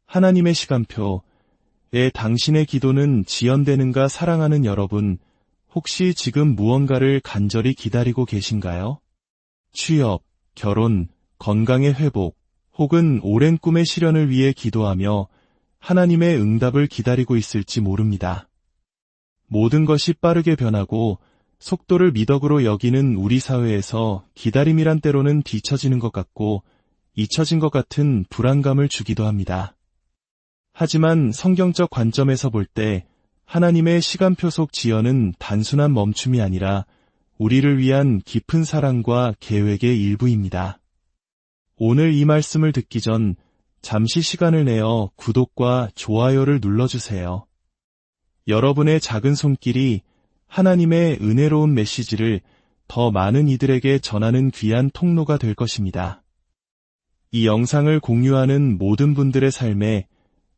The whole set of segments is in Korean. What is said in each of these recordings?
하나님의 시간표에 당신의 기도는 지연되는가? 사랑하는 여러분, 혹시 지금 무언가를 간절히 기다리고 계신가요? 취업, 결혼, 건강의 회복, 혹은 오랜 꿈의 실현을 위해 기도하며 하나님의 응답을 기다리고 있을지 모릅니다. 모든 것이 빠르게 변하고 속도를 미덕으로 여기는 우리 사회에서 기다림이란 때로는 뒤처지는 것 같고 잊혀진 것 같은 불안감을 주기도 합니다. 하지만 성경적 관점에서 볼 때 하나님의 시간표 속 지연은 단순한 멈춤이 아니라 우리를 위한 깊은 사랑과 계획의 일부입니다. 오늘 이 말씀을 듣기 전 잠시 시간을 내어 구독과 좋아요를 눌러주세요. 여러분의 작은 손길이 하나님의 은혜로운 메시지를 더 많은 이들에게 전하는 귀한 통로가 될 것입니다. 이 영상을 공유하는 모든 분들의 삶에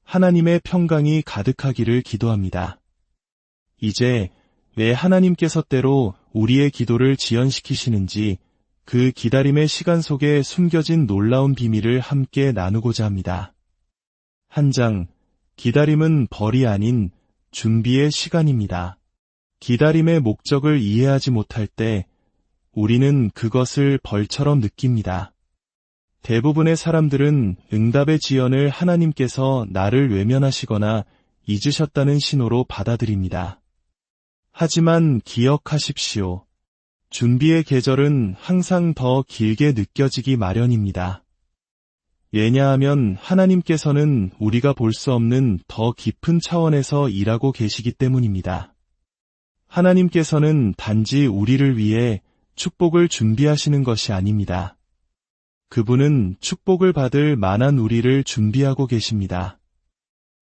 하나님의 평강이 가득하기를 기도합니다. 이제 왜 하나님께서 때로 우리의 기도를 지연시키시는지 그 기다림의 시간 속에 숨겨진 놀라운 비밀을 함께 나누고자 합니다. 한 장, 기다림은 벌이 아닌 준비의 시간입니다. 기다림의 목적을 이해하지 못할 때 우리는 그것을 벌처럼 느낍니다. 대부분의 사람들은 응답의 지연을 하나님께서 나를 외면하시거나 잊으셨다는 신호로 받아들입니다. 하지만 기억하십시오. 준비의 계절은 항상 더 길게 느껴지기 마련입니다. 왜냐하면 하나님께서는 우리가 볼 수 없는 더 깊은 차원에서 일하고 계시기 때문입니다. 하나님께서는 단지 우리를 위해 축복을 준비하시는 것이 아닙니다. 그분은 축복을 받을 만한 우리를 준비하고 계십니다.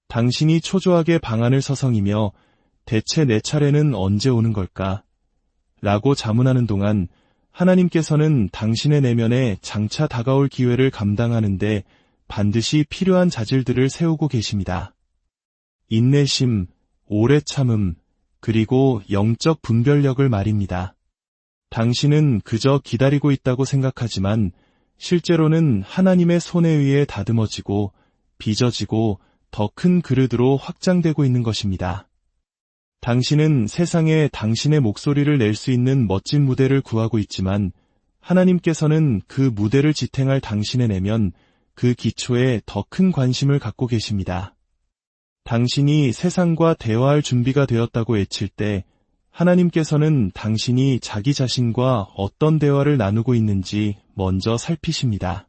당신이 초조하게 방안을 서성이며 대체 내 차례는 언제 오는 걸까? 라고 자문하는 동안 하나님께서는 당신의 내면에 장차 다가올 기회를 감당하는데 반드시 필요한 자질들을 세우고 계십니다. 인내심, 오래 참음, 그리고 영적 분별력을 말입니다. 당신은 그저 기다리고 있다고 생각하지만 실제로는 하나님의 손에 의해 다듬어지고 빚어지고 더 큰 그릇으로 확장되고 있는 것입니다. 당신은 세상에 당신의 목소리를 낼 수 있는 멋진 무대를 구하고 있지만 하나님께서는 그 무대를 지탱할 당신의 내면, 그 기초에 더 큰 관심을 갖고 계십니다. 당신이 세상과 대화할 준비가 되었다고 외칠 때 하나님께서는 당신이 자기 자신과 어떤 대화를 나누고 있는지 먼저 살피십니다.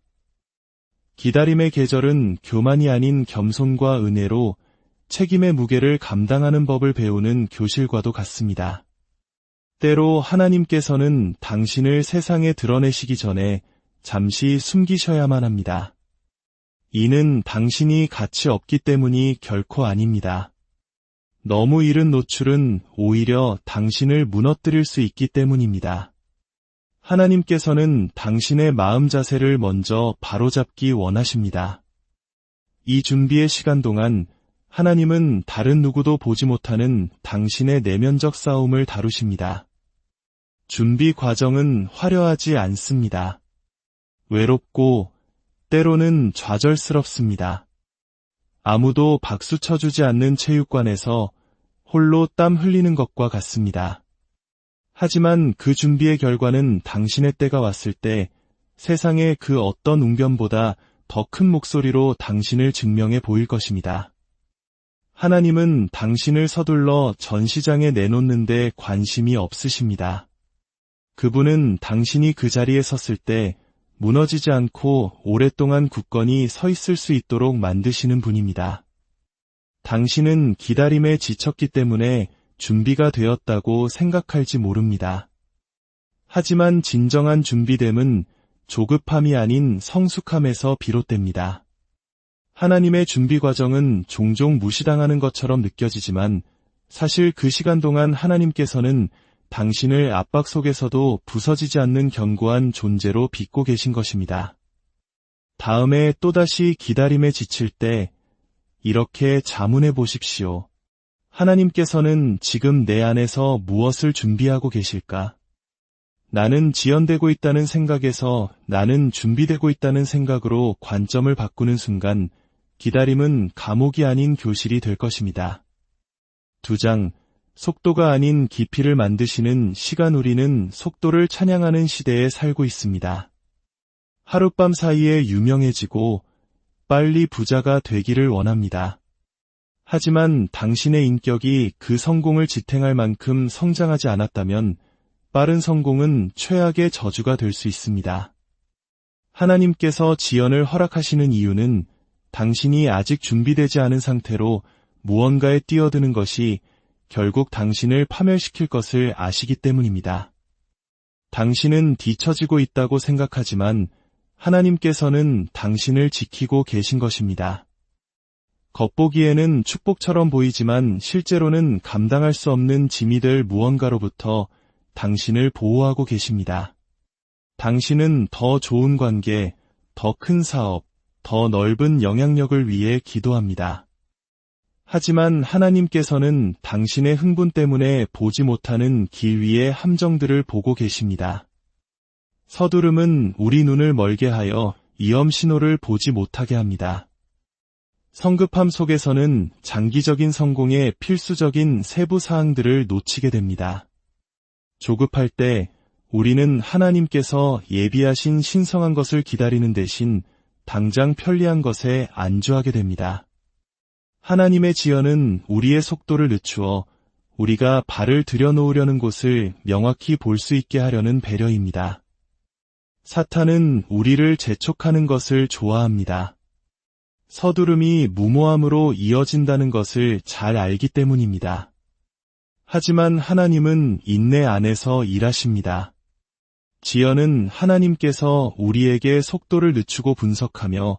기다림의 계절은 교만이 아닌 겸손과 은혜로 책임의 무게를 감당하는 법을 배우는 교실과도 같습니다. 때로 하나님께서는 당신을 세상에 드러내시기 전에 잠시 숨기셔야만 합니다. 이는 당신이 가치 없기 때문이 결코 아닙니다. 너무 이른 노출은 오히려 당신을 무너뜨릴 수 있기 때문입니다. 하나님께서는 당신의 마음 자세를 먼저 바로잡기 원하십니다. 이 준비의 시간 동안 하나님은 다른 누구도 보지 못하는 당신의 내면적 싸움을 다루십니다. 준비 과정은 화려하지 않습니다. 외롭고 때로는 좌절스럽습니다. 아무도 박수 쳐주지 않는 체육관에서 홀로 땀 흘리는 것과 같습니다. 하지만 그 준비의 결과는 당신의 때가 왔을 때 세상의 그 어떤 웅변보다 더 큰 목소리로 당신을 증명해 보일 것입니다. 하나님은 당신을 서둘러 전시장에 내놓는데 관심이 없으십니다. 그분은 당신이 그 자리에 섰을 때 무너지지 않고 오랫동안 굳건히 서 있을 수 있도록 만드시는 분입니다. 당신은 기다림에 지쳤기 때문에 준비가 되었다고 생각할지 모릅니다. 하지만 진정한 준비됨은 조급함이 아닌 성숙함에서 비롯됩니다. 하나님의 준비 과정은 종종 무시당하는 것처럼 느껴지지만 사실 그 시간 동안 하나님께서는 당신을 압박 속에서도 부서지지 않는 견고한 존재로 빚고 계신 것입니다. 다음에 또다시 기다림에 지칠 때 이렇게 자문해 보십시오. 하나님께서는 지금 내 안에서 무엇을 준비하고 계실까? 나는 지연되고 있다는 생각에서 나는 준비되고 있다는 생각으로 관점을 바꾸는 순간 기다림은 감옥이 아닌 교실이 될 것입니다. 2장, 속도가 아닌 깊이를 만드시는 시간. 우리는 속도를 찬양하는 시대에 살고 있습니다. 하룻밤 사이에 유명해지고 빨리 부자가 되기를 원합니다. 하지만 당신의 인격이 그 성공을 지탱할 만큼 성장하지 않았다면 빠른 성공은 최악의 저주가 될 수 있습니다. 하나님께서 지연을 허락하시는 이유는 당신이 아직 준비되지 않은 상태로 무언가에 뛰어드는 것이 결국 당신을 파멸시킬 것을 아시기 때문입니다. 당신은 뒤처지고 있다고 생각하지만 하나님께서는 당신을 지키고 계신 것입니다. 겉보기에는 축복처럼 보이지만 실제로는 감당할 수 없는 짐이 될 무언가로부터 당신을 보호하고 계십니다. 당신은 더 좋은 관계, 더 큰 사업, 더 넓은 영향력을 위해 기도합니다. 하지만 하나님께서는 당신의 흥분 때문에 보지 못하는 길 위의 함정들을 보고 계십니다. 서두름은 우리 눈을 멀게 하여 위험 신호를 보지 못하게 합니다. 성급함 속에서는 장기적인 성공의 필수적인 세부 사항들을 놓치게 됩니다. 조급할 때 우리는 하나님께서 예비하신 신성한 것을 기다리는 대신 당장 편리한 것에 안주하게 됩니다. 하나님의 지연은 우리의 속도를 늦추어 우리가 발을 들여놓으려는 곳을 명확히 볼 수 있게 하려는 배려입니다. 사탄은 우리를 재촉하는 것을 좋아합니다. 서두름이 무모함으로 이어진다는 것을 잘 알기 때문입니다. 하지만 하나님은 인내 안에서 일하십니다. 지연은 하나님께서 우리에게 속도를 늦추고 분석하며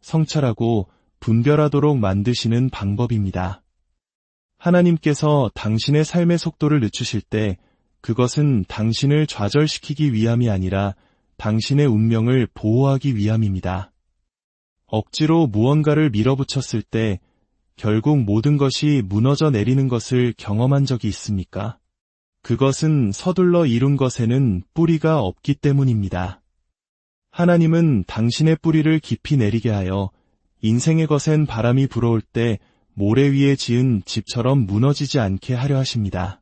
성찰하고 분별하도록 만드시는 방법입니다. 하나님께서 당신의 삶의 속도를 늦추실 때 그것은 당신을 좌절시키기 위함이 아니라 당신의 운명을 보호하기 위함입니다. 억지로 무언가를 밀어붙였을 때 결국 모든 것이 무너져 내리는 것을 경험한 적이 있습니까? 그것은 서둘러 이룬 것에는 뿌리가 없기 때문입니다. 하나님은 당신의 뿌리를 깊이 내리게 하여 인생의 거센 바람이 불어올 때 모래 위에 지은 집처럼 무너지지 않게 하려 하십니다.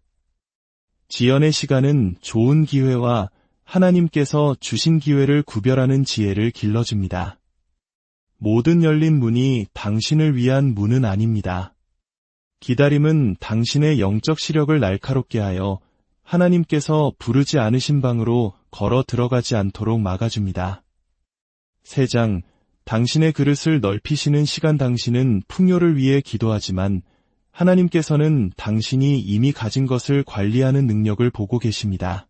지연의 시간은 좋은 기회와 하나님께서 주신 기회를 구별하는 지혜를 길러줍니다. 모든 열린 문이 당신을 위한 문은 아닙니다. 기다림은 당신의 영적 시력을 날카롭게 하여 하나님께서 부르지 않으신 방으로 걸어 들어가지 않도록 막아줍니다. 3장, 당신의 그릇을 넓히시는 시간. 당신은 풍요를 위해 기도하지만 하나님께서는 당신이 이미 가진 것을 관리하는 능력을 보고 계십니다.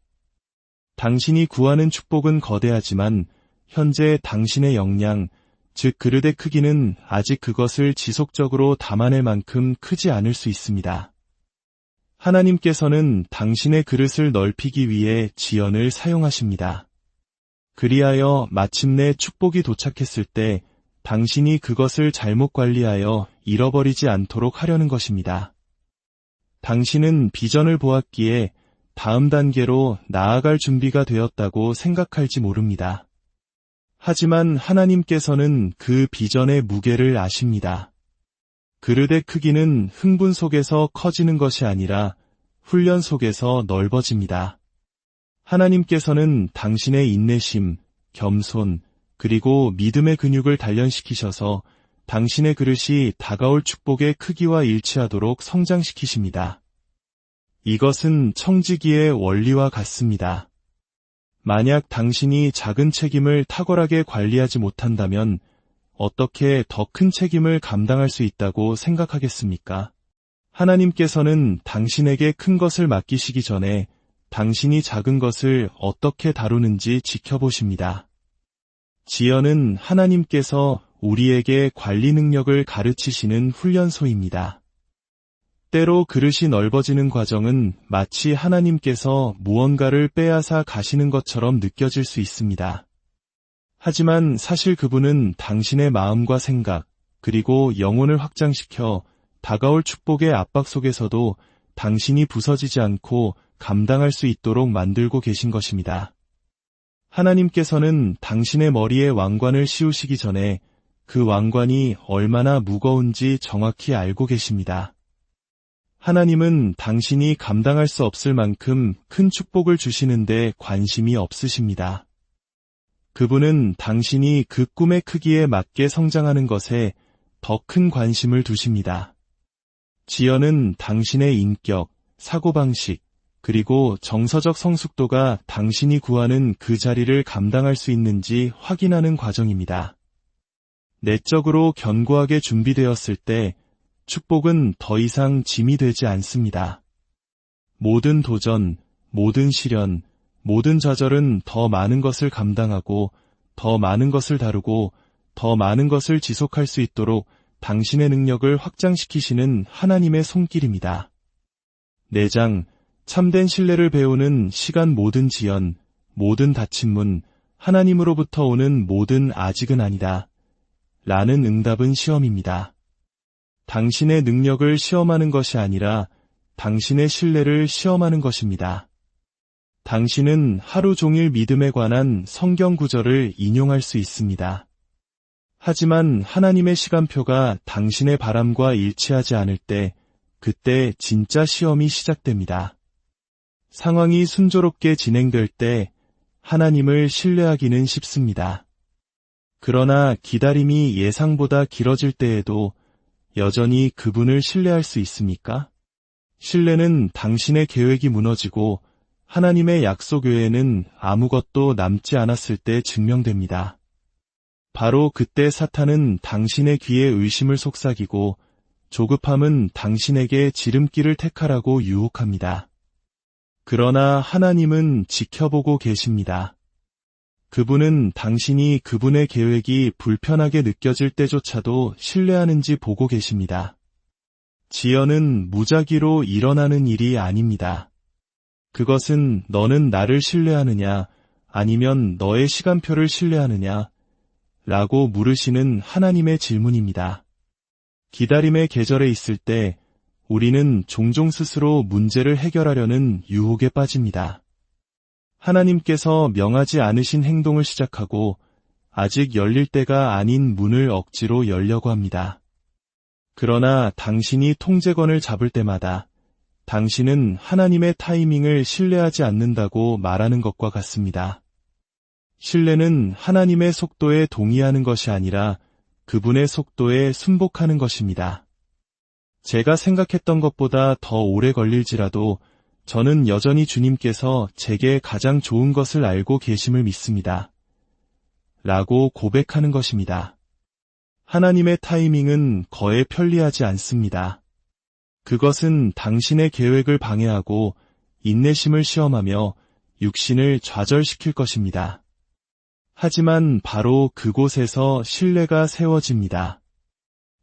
당신이 구하는 축복은 거대하지만 현재 당신의 역량, 즉 그릇의 크기는 아직 그것을 지속적으로 담아낼 만큼 크지 않을 수 있습니다. 하나님께서는 당신의 그릇을 넓히기 위해 지연을 사용하십니다. 그리하여 마침내 축복이 도착했을 때 당신이 그것을 잘못 관리하여 잃어버리지 않도록 하려는 것입니다. 당신은 비전을 보았기에 다음 단계로 나아갈 준비가 되었다고 생각할지 모릅니다. 하지만 하나님께서는 그 비전의 무게를 아십니다. 그릇의 크기는 흥분 속에서 커지는 것이 아니라 훈련 속에서 넓어집니다. 하나님께서는 당신의 인내심, 겸손, 그리고 믿음의 근육을 단련시키셔서 당신의 그릇이 다가올 축복의 크기와 일치하도록 성장시키십니다. 이것은 청지기의 원리와 같습니다. 만약 당신이 작은 책임을 탁월하게 관리하지 못한다면 어떻게 더 큰 책임을 감당할 수 있다고 생각하겠습니까? 하나님께서는 당신에게 큰 것을 맡기시기 전에 당신이 작은 것을 어떻게 다루는지 지켜보십니다. 지연은 하나님께서 우리에게 관리 능력을 가르치시는 훈련소입니다. 때로 그릇이 넓어지는 과정은 마치 하나님께서 무언가를 빼앗아 가시는 것처럼 느껴질 수 있습니다. 하지만 사실 그분은 당신의 마음과 생각, 그리고 영혼을 확장시켜 다가올 축복의 압박 속에서도 당신이 부서지지 않고 감당할 수 있도록 만들고 계신 것입니다. 하나님께서는 당신의 머리에 왕관을 씌우시기 전에 그 왕관이 얼마나 무거운지 정확히 알고 계십니다. 하나님은 당신이 감당할 수 없을 만큼 큰 축복을 주시는데 관심이 없으십니다. 그분은 당신이 그 꿈의 크기에 맞게 성장하는 것에 더 큰 관심을 두십니다. 지연은 당신의 인격, 사고방식, 그리고 정서적 성숙도가 당신이 구하는 그 자리를 감당할 수 있는지 확인하는 과정입니다. 내적으로 견고하게 준비되었을 때 축복은 더 이상 짐이 되지 않습니다. 모든 도전, 모든 시련, 모든 좌절은 더 많은 것을 감당하고 더 많은 것을 다루고 더 많은 것을 지속할 수 있도록 당신의 능력을 확장시키시는 하나님의 손길입니다. 4장, 참된 신뢰를 배우는 시간. 모든 지연, 모든 닫힌 문, 하나님으로부터 오는 모든 아직은 아니다. 라는 응답은 시험입니다. 당신의 능력을 시험하는 것이 아니라 당신의 신뢰를 시험하는 것입니다. 당신은 하루 종일 믿음에 관한 성경 구절을 인용할 수 있습니다. 하지만 하나님의 시간표가 당신의 바람과 일치하지 않을 때, 그때 진짜 시험이 시작됩니다. 상황이 순조롭게 진행될 때 하나님을 신뢰하기는 쉽습니다. 그러나 기다림이 예상보다 길어질 때에도 여전히 그분을 신뢰할 수 있습니까? 신뢰는 당신의 계획이 무너지고 하나님의 약속 외에는 아무것도 남지 않았을 때 증명됩니다. 바로 그때 사탄은 당신의 귀에 의심을 속삭이고 조급함은 당신에게 지름길을 택하라고 유혹합니다. 그러나 하나님은 지켜보고 계십니다. 그분은 당신이 그분의 계획이 불편하게 느껴질 때조차도 신뢰하는지 보고 계십니다. 지연은 무작위로 일어나는 일이 아닙니다. 그것은 너는 나를 신뢰하느냐 아니면 너의 시간표를 신뢰하느냐 라고 물으시는 하나님의 질문입니다. 기다림의 계절에 있을 때 우리는 종종 스스로 문제를 해결하려는 유혹에 빠집니다. 하나님께서 명하지 않으신 행동을 시작하고 아직 열릴 때가 아닌 문을 억지로 열려고 합니다. 그러나 당신이 통제권을 잡을 때마다 당신은 하나님의 타이밍을 신뢰하지 않는다고 말하는 것과 같습니다. 신뢰는 하나님의 속도에 동의하는 것이 아니라 그분의 속도에 순복하는 것입니다. 제가 생각했던 것보다 더 오래 걸릴지라도 저는 여전히 주님께서 제게 가장 좋은 것을 알고 계심을 믿습니다. 라고 고백하는 것입니다. 하나님의 타이밍은 거에 편리하지 않습니다. 그것은 당신의 계획을 방해하고 인내심을 시험하며 육신을 좌절시킬 것입니다. 하지만 바로 그곳에서 신뢰가 세워집니다.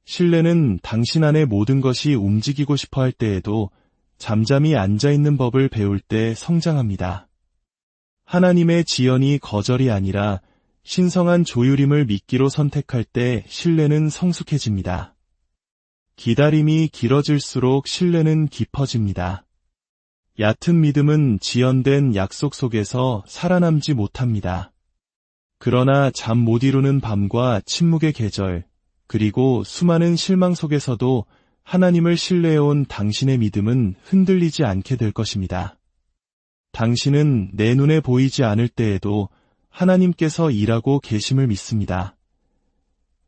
신뢰는 당신 안의 모든 것이 움직이고 싶어 할 때에도 잠잠히 앉아있는 법을 배울 때 성장합니다. 하나님의 지연이 거절이 아니라 신성한 조율임을 믿기로 선택할 때 신뢰는 성숙해집니다. 기다림이 길어질수록 신뢰는 깊어집니다. 얕은 믿음은 지연된 약속 속에서 살아남지 못합니다. 그러나 잠 못 이루는 밤과 침묵의 계절, 그리고 수많은 실망 속에서도 하나님을 신뢰해온 당신의 믿음은 흔들리지 않게 될 것입니다. 당신은 내 눈에 보이지 않을 때에도 하나님께서 일하고 계심을 믿습니다.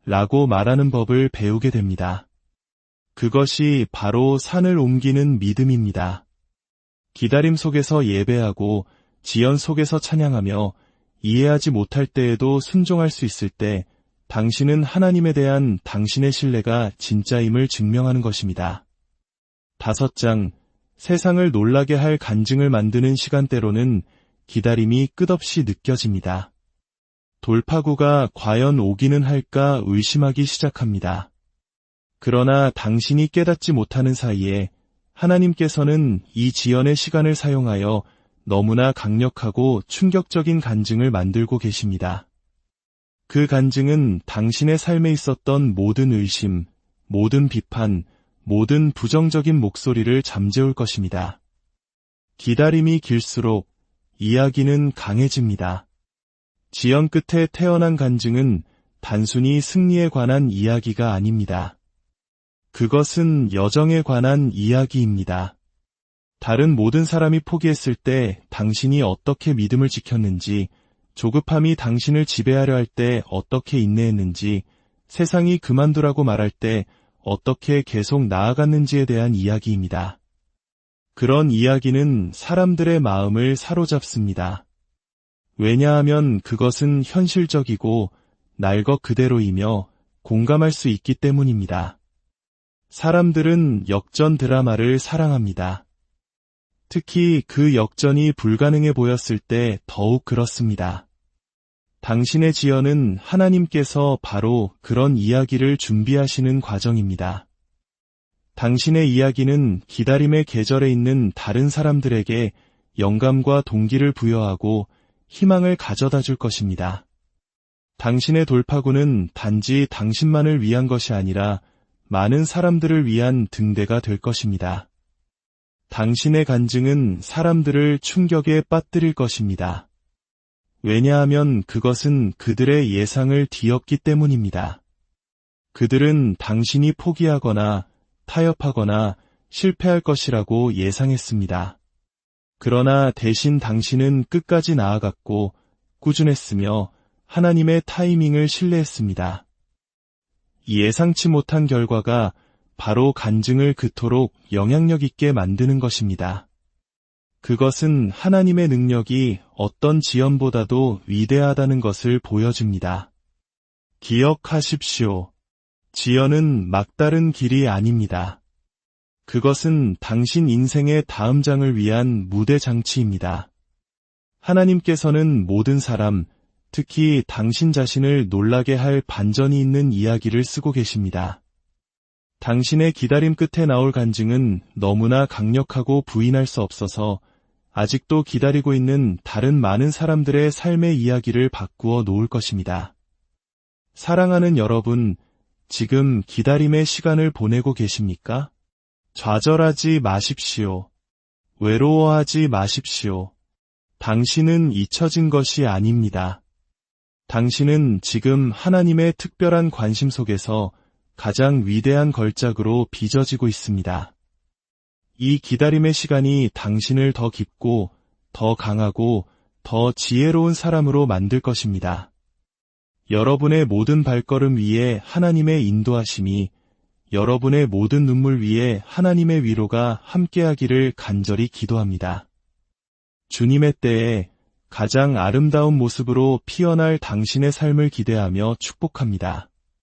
라고 말하는 법을 배우게 됩니다. 그것이 바로 산을 옮기는 믿음입니다. 기다림 속에서 예배하고 지연 속에서 찬양하며 이해하지 못할 때에도 순종할 수 있을 때 당신은 하나님에 대한 당신의 신뢰가 진짜임을 증명하는 것입니다. 5장, 세상을 놀라게 할 간증을 만드는 시간대로는 기다림이 끝없이 느껴집니다. 돌파구가 과연 오기는 할까 의심하기 시작합니다. 그러나 당신이 깨닫지 못하는 사이에 하나님께서는 이 지연의 시간을 사용하여 너무나 강력하고 충격적인 간증을 만들고 계십니다. 그 간증은 당신의 삶에 있었던 모든 의심, 모든 비판, 모든 부정적인 목소리를 잠재울 것입니다. 기다림이 길수록 이야기는 강해집니다. 지연 끝에 태어난 간증은 단순히 승리에 관한 이야기가 아닙니다. 그것은 여정에 관한 이야기입니다. 다른 모든 사람이 포기했을 때 당신이 어떻게 믿음을 지켰는지, 조급함이 당신을 지배하려 할 때 어떻게 인내했는지, 세상이 그만두라고 말할 때 어떻게 계속 나아갔는지에 대한 이야기입니다. 그런 이야기는 사람들의 마음을 사로잡습니다. 왜냐하면 그것은 현실적이고 날 것 그대로이며 공감할 수 있기 때문입니다. 사람들은 역전 드라마를 사랑합니다. 특히 그 역전이 불가능해 보였을 때 더욱 그렇습니다. 당신의 지연은 하나님께서 바로 그런 이야기를 준비하시는 과정입니다. 당신의 이야기는 기다림의 계절에 있는 다른 사람들에게 영감과 동기를 부여하고 희망을 가져다 줄 것입니다. 당신의 돌파구는 단지 당신만을 위한 것이 아니라 많은 사람들을 위한 등대가 될 것입니다. 당신의 간증은 사람들을 충격에 빠뜨릴 것입니다. 왜냐하면 그것은 그들의 예상을 뒤엎기 때문입니다. 그들은 당신이 포기하거나 타협하거나 실패할 것이라고 예상했습니다. 그러나 대신 당신은 끝까지 나아갔고 꾸준했으며 하나님의 타이밍을 신뢰했습니다. 예상치 못한 결과가 바로 간증을 그토록 영향력 있게 만드는 것입니다. 그것은 하나님의 능력이 어떤 지연보다도 위대하다는 것을 보여줍니다. 기억하십시오. 지연은 막다른 길이 아닙니다. 그것은 당신 인생의 다음 장을 위한 무대 장치입니다. 하나님께서는 모든 사람, 특히 당신 자신을 놀라게 할 반전이 있는 이야기를 쓰고 계십니다. 당신의 기다림 끝에 나올 간증은 너무나 강력하고 부인할 수 없어서 아직도 기다리고 있는 다른 많은 사람들의 삶의 이야기를 바꾸어 놓을 것입니다. 사랑하는 여러분, 지금 기다림의 시간을 보내고 계십니까? 좌절하지 마십시오. 외로워하지 마십시오. 당신은 잊혀진 것이 아닙니다. 당신은 지금 하나님의 특별한 관심 속에서 가장 위대한 걸작으로 빚어지고 있습니다. 이 기다림의 시간이 당신을 더 깊고, 더 강하고, 더 지혜로운 사람으로 만들 것입니다. 여러분의 모든 발걸음 위에 하나님의 인도하심이, 여러분의 모든 눈물 위에 하나님의 위로가 함께하기를 간절히 기도합니다. 주님의 때에 가장 아름다운 모습으로 피어날 당신의 삶을 기대하며 축복합니다.